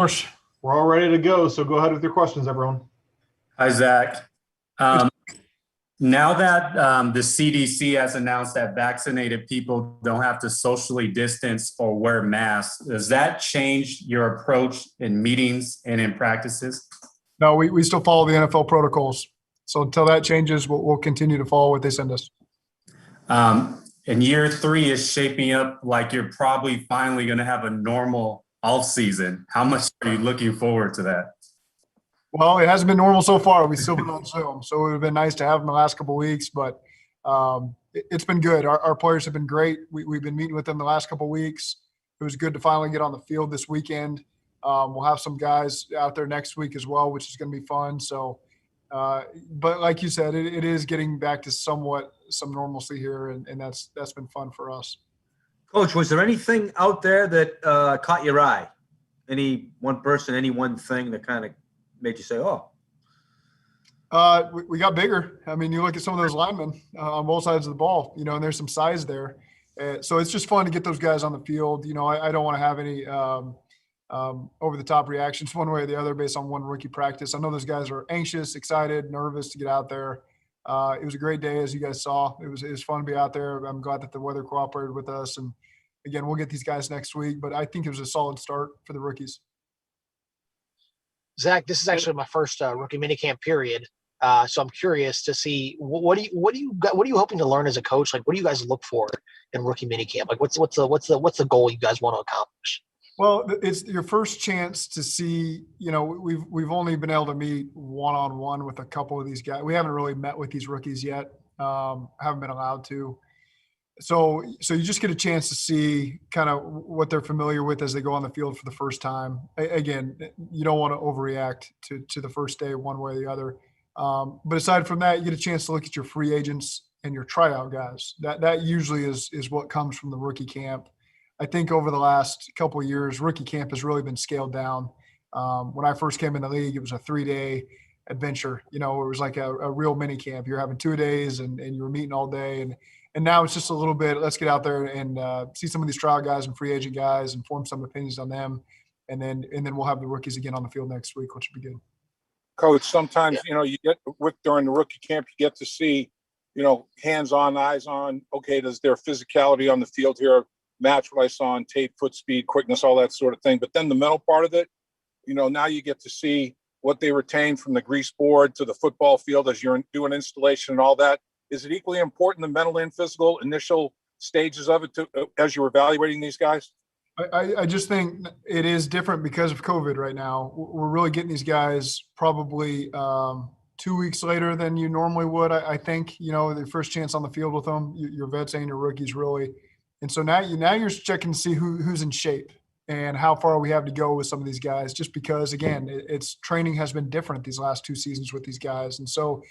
Course, we're all ready to go. So go ahead with your questions, everyone. Hi, Zach. Now that the CDC has announced that vaccinated people don't have to socially distance or wear masks, does that change your approach in meetings and in practices? No, we still follow the NFL protocols. So until that changes, we'll continue to follow what they send us. And year 3 is shaping up like you're probably finally going to have a normal off season. How much are you looking forward to that? Well, it hasn't been normal so far. We've still been on Zoom, so it would have been nice to have them the last couple of weeks, but it's been good. Our players have been great. We've been meeting with them the last couple of weeks. It was good to finally get on the field this weekend. We'll have some guys out there next week as well, which is going to be fun. So, but like you said, it is getting back to somewhat some normalcy here, and that's been fun for us. Coach, was there anything out there that caught your eye? Any one person, any one thing that kind of made you say, oh? We got bigger. I mean, you look at some of those linemen on both sides of the ball, and there's some size there. So it's just fun to get those guys on the field. I don't want to have any over-the-top reactions one way or the other based on one rookie practice. I know those guys are anxious, excited, nervous to get out there. It was a great day, as you guys saw. It was fun to be out there. I'm glad that the weather cooperated with us. And, again, we'll get these guys next week. But I think it was a solid start for the rookies. Zach, this is actually my first rookie minicamp period. So I'm curious to see what are you hoping to learn as a coach? Like, what do you guys look for in rookie minicamp? Like, what's the goal you guys want to accomplish? Well, it's your first chance to see. We've only been able to meet one-on-one with a couple of these guys. We haven't really met with these rookies yet. Haven't been allowed to. So you just get a chance to see kind of what they're familiar with as they go on the field for the first time. Again, you don't want to overreact to the first day one way or the other. But aside from that, you get a chance to look at your free agents and your tryout guys. That usually is what comes from the rookie camp. I think over the last couple of years, rookie camp has really been scaled down. When I first came in the league, it was a 3-day adventure. It was like a real mini camp. You're having 2 days and you were meeting all day. And now it's just a little bit, let's get out there and see some of these trial guys and free agent guys and form some opinions on them. And then we'll have the rookies again on the field next week, which will be good. Coach, sometimes, you get during the rookie camp, you get to see, hands-on, eyes-on, okay, does their physicality on the field here match what I saw on tape, foot speed, quickness, all that sort of thing. But then the mental part of it, now you get to see what they retain from the grease board to the football field as you're doing installation and all that. Is it equally important, the mental and physical initial stages of it as you're evaluating these guys? I just think it is different because of COVID right now. We're really getting these guys probably 2 weeks later than you normally would. I think, the first chance on the field with them, your vets and your rookies really. And so now you're checking to see who's in shape and how far we have to go with some of these guys, just because, again, it's training has been different these last 2 seasons with these guys. And so,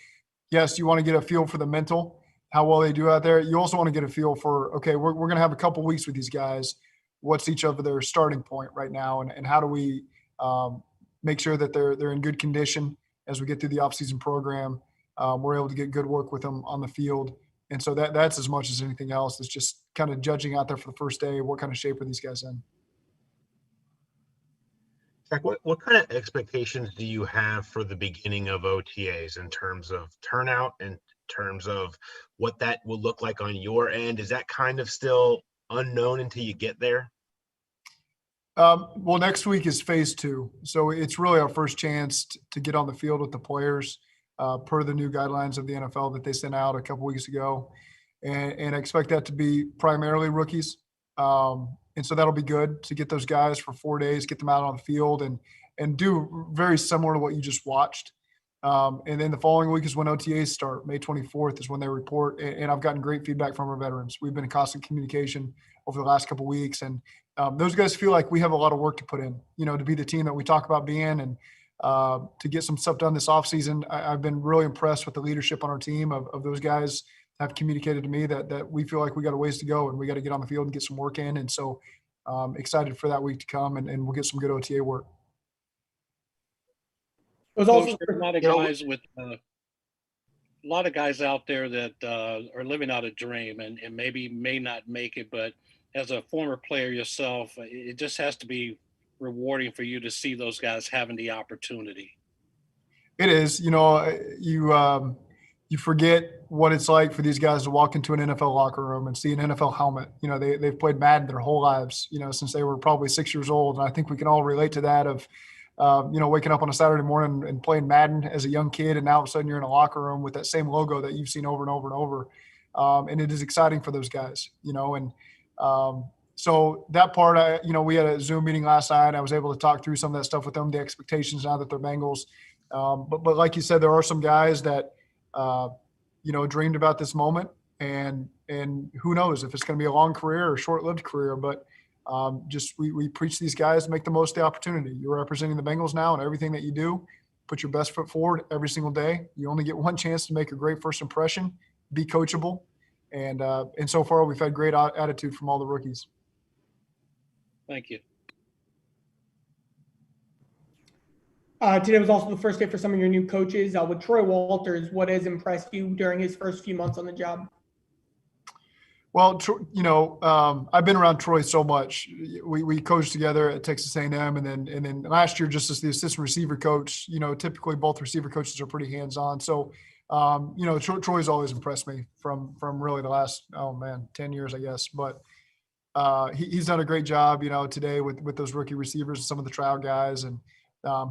yes, you want to get a feel for the mental, how well they do out there. You also want to get a feel for, okay, we're going to have a couple weeks with these guys. What's each of their starting point right now, and how do we make sure that they're in good condition as we get through the offseason program. We're able to get good work with them on the field. And so that's as much as anything else. It's just kind of judging out there for the first day, what kind of shape are these guys in. Zach, what kind of expectations do you have for the beginning of OTAs in terms of turnout, in terms of what that will look like on your end? Is that kind of still unknown until you get there? Well, next week is phase 2. So it's really our first chance to get on the field with the players per the new guidelines of the NFL that they sent out a couple weeks ago. And I expect that to be primarily rookies. And so that'll be good to get those guys for 4 days, get them out on the field and do very similar to what you just watched. And then the following week is when OTAs start. May 24th is when they report. And I've gotten great feedback from our veterans. We've been in constant communication over the last couple of weeks. And those guys feel like we have a lot of work to put in, to be the team that we talk about being and to get some stuff done this offseason. I've been really impressed with the leadership on our team of those guys have communicated to me that we feel like we got a ways to go and we got to get on the field and get some work in. And so excited for that week to come and we'll get some good OTA work. There's also a lot of guys a lot of guys out there that are living out a dream and maybe may not make it, but as a former player yourself, it just has to be rewarding for you to see those guys having the opportunity. It is. You forget what it's like for these guys to walk into an NFL locker room and see an NFL helmet. They've played Madden their whole lives, since they were probably 6 years old. And I think we can all relate to that of, waking up on a Saturday morning and playing Madden as a young kid. And now all of a sudden you're in a locker room with that same logo that you've seen over and over and over. And it is exciting for those guys, so that part, we had a Zoom meeting last night. I was able to talk through some of that stuff with them, the expectations now that they're Bengals. But like you said, there are some guys that, dreamed about this moment, and who knows if it's going to be a long career or a short-lived career. But we preach these guys to make the most of the opportunity. You're representing the Bengals now, and everything that you do, put your best foot forward every single day. You only get one chance to make a great first impression. Be coachable, and so far we've had great attitude from all the rookies. Thank you. Today was also the first day for some of your new coaches. With Troy Walters, what has impressed you during his first few months on the job? Well, I've been around Troy so much. We coached together at Texas A&M, and then last year just as the assistant receiver coach. Typically both receiver coaches are pretty hands-on. So, Troy's always impressed me from really the last 10 years, I guess. But he's done a great job, today with those rookie receivers and some of the trial guys, and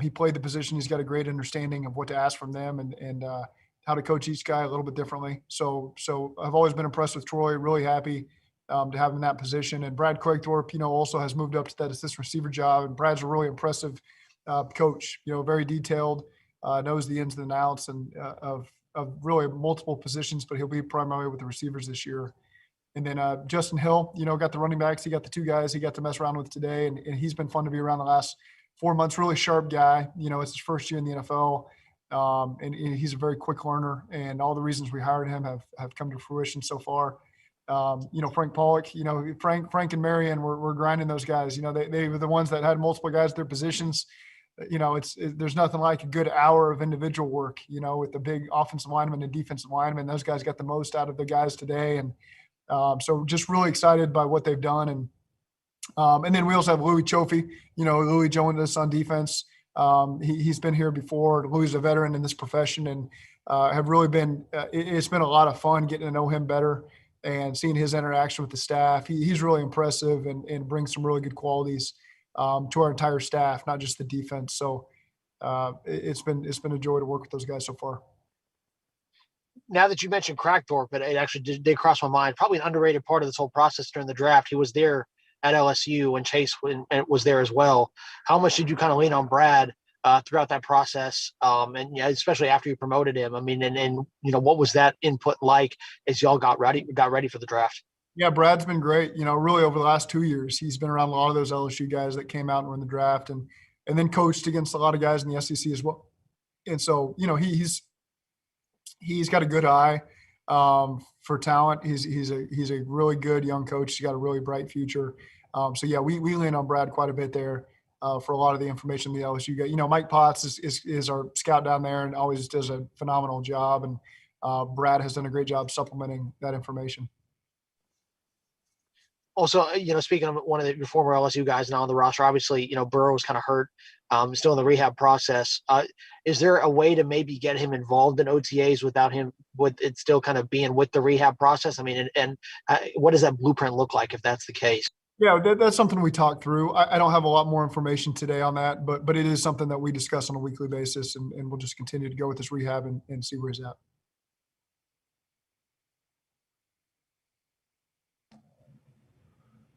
he played the position. He's got a great understanding of what to ask from them and how to coach each guy a little bit differently. So I've always been impressed with Troy. Really happy to have him in that position. And Brad Craigthorpe, also has moved up to that assistant receiver job. And Brad's a really impressive coach. Very detailed, knows the ins and outs and of really multiple positions. But he'll be primarily with the receivers this year. And then Justin Hill, got the running backs. He got the two guys he got to mess around with today, and he's been fun to be around the last 4 months. Really sharp guy. It's his first year in the NFL. And he's a very quick learner, and all the reasons we hired him have come to fruition so far. Frank Pollock, Frank and Marion were grinding those guys. They were the ones that had multiple guys at their positions. There's nothing like a good hour of individual work, with the big offensive lineman and defensive lineman. Those guys got the most out of the guys today. And so just really excited by what they've done. And then we also have Louis Chofie, Louis joined us on defense. He's been here before. Louis is a veteran in this profession, and have really been. It's been a lot of fun getting to know him better and seeing his interaction with the staff. He's really impressive and brings some really good qualities to our entire staff, not just the defense. So it's been a joy to work with those guys so far. Now that you mentioned Craigthorpe, it actually did cross my mind. Probably an underrated part of this whole process during the draft. He was there at LSU when Chase was there as well. How much did you kind of lean on Brad throughout that process, and especially after you promoted him? I mean, and what was that input like as y'all got ready for the draft? Yeah, Brad's been great. Really over the last 2 years, he's been around a lot of those LSU guys that came out and were in the draft, and then coached against a lot of guys in the SEC as well. And so, he's got a good eye for talent. He's a really good young coach. He's got a really bright future. So yeah, we lean on Brad quite a bit there for a lot of the information the LSU got. Mike Potts is our scout down there and always does a phenomenal job. And Brad has done a great job supplementing that information. Also, speaking of one of your former LSU guys now on the roster, obviously, Burrow was kind of hurt, still in the rehab process. Is there a way to maybe get him involved in OTAs without him, with it still kind of being with the rehab process? I mean, and what does that blueprint look like if that's the case? Yeah, that's something we talked through. I don't have a lot more information today on that, but it is something that we discuss on a weekly basis, and we'll just continue to go with this rehab and see where he's at.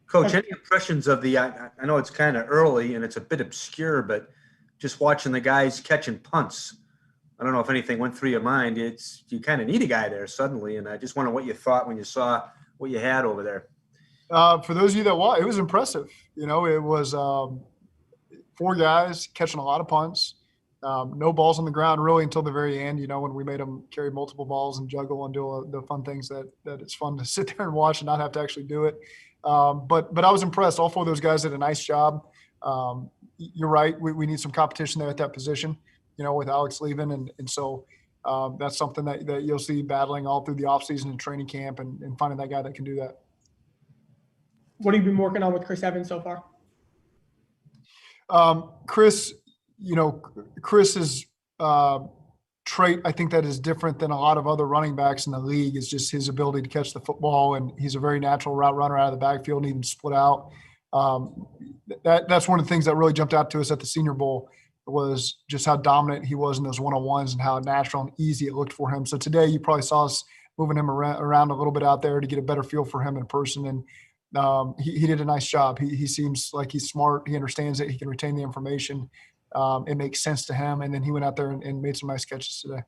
Coach, any impressions of I know it's kind of early and it's a bit obscure, but just watching the guys catching punts, I don't know if anything went through your mind. You kind of need a guy there suddenly, and I just wonder what you thought when you saw what you had over there. For those of you that watched, it was impressive. It was 4 guys catching a lot of punts, no balls on the ground really until the very end, when we made them carry multiple balls and juggle and do the fun things that it's fun to sit there and watch and not have to actually do it. But I was impressed. All 4 of those guys did a nice job. You're right. We need some competition there at that position, with Alex leaving. And so that's something that you'll see battling all through the offseason and training camp and finding that guy that can do that. What have you been working on with Chris Evans so far? Chris, Chris's trait, I think that is different than a lot of other running backs in the league, is just his ability to catch the football, and he's a very natural route runner out of the backfield and even split out. That's one of the things that really jumped out to us at the Senior Bowl, was just how dominant he was in those one-on-ones and how natural and easy it looked for him. So today you probably saw us moving him around a little bit out there to get a better feel for him in person. And he did a nice job. He seems like he's smart. He understands it. He can retain the information. It makes sense to him. And then he went out there and made some nice catches today.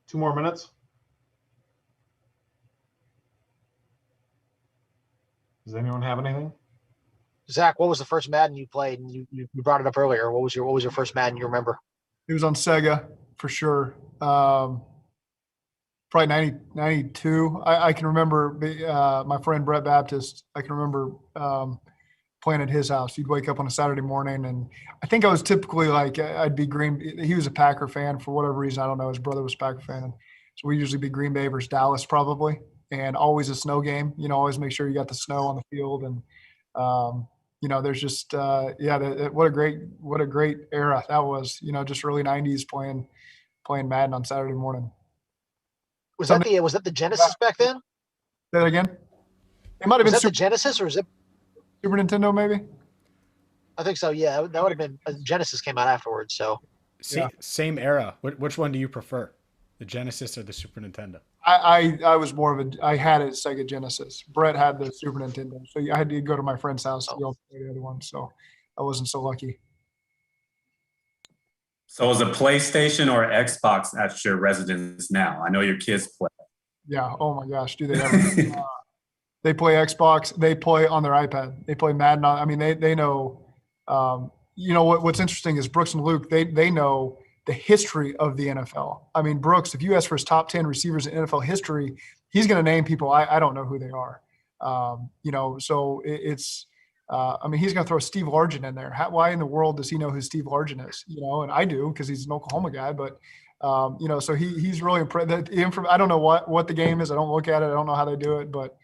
2 more minutes. Does anyone have anything? Zach, what was the first Madden you played? And you brought it up earlier. What was your first Madden you remember? It was on Sega for sure. Probably 92. I can remember my friend Brett Baptist. I can remember playing at his house. He'd wake up on a Saturday morning, and I think I was typically like, I'd be Green. He was a Packer fan for whatever reason. I don't know. His brother was a Packer fan. And so we usually be Green Bay versus Dallas probably, and always a snow game. Always make sure you got the snow on the field. And, there's just, what a great era that was, just early 90s playing Madden on Saturday morning. Was that the Genesis back then? Say that again? It might have been the Genesis, or is it Super Nintendo, maybe? I think so. Yeah, that would have been Genesis came out afterwards. So same era. Which one do you prefer, the Genesis or the Super Nintendo? I was more of I had a Sega Genesis. Brett had the Super Nintendo, so I had to go to my friend's house to go play the other one. So I wasn't so lucky. So is a PlayStation or Xbox at your residence now? I know your kids play. Yeah. Oh my gosh, do they ever? They play Xbox. They play on their iPad. They play Madden. I mean, they know. What's interesting is Brooks and Luke. They know the history of the NFL. I mean, Brooks, if you ask for his top 10 receivers in NFL history, he's going to name people I don't know who they are. So it's. He's going to throw Steve Largent in there. Why in the world does he know who Steve Largent is? And I do, because he's an Oklahoma guy. But so he's really impressed. I don't know what the game is. I don't look at it. I don't know how they do it, but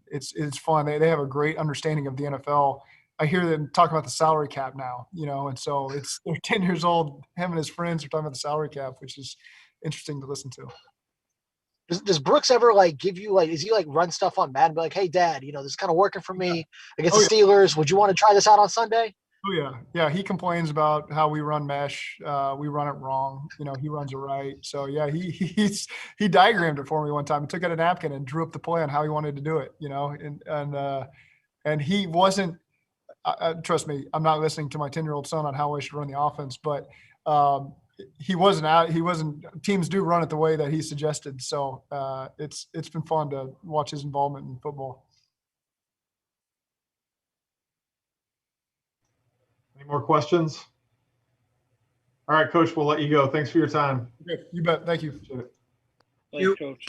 it's fun. They have a great understanding of the NFL. I hear them talking about the salary cap now. And so they're 10 years old. Him and his friends are talking about the salary cap, which is interesting to listen to. Does Brooks ever give you is he run stuff on Madden, be like, hey Dad, this is kind of working for me against the Steelers. Would you want to try this out on Sunday? Oh yeah. Yeah. He complains about how we run mesh. We run it wrong. He runs it right. So yeah, he diagrammed it for me one time. He took out a napkin and drew up the play on how he wanted to do it, and he wasn't, trust me, I'm not listening to my 10-year-old son on how I should run the offense, but he wasn't teams do run it the way that he suggested. So it's been fun to watch his involvement in football. Any more questions? All right, Coach, we'll let you go. Thanks for your time. Okay, you bet. Thank you. Thanks, Coach.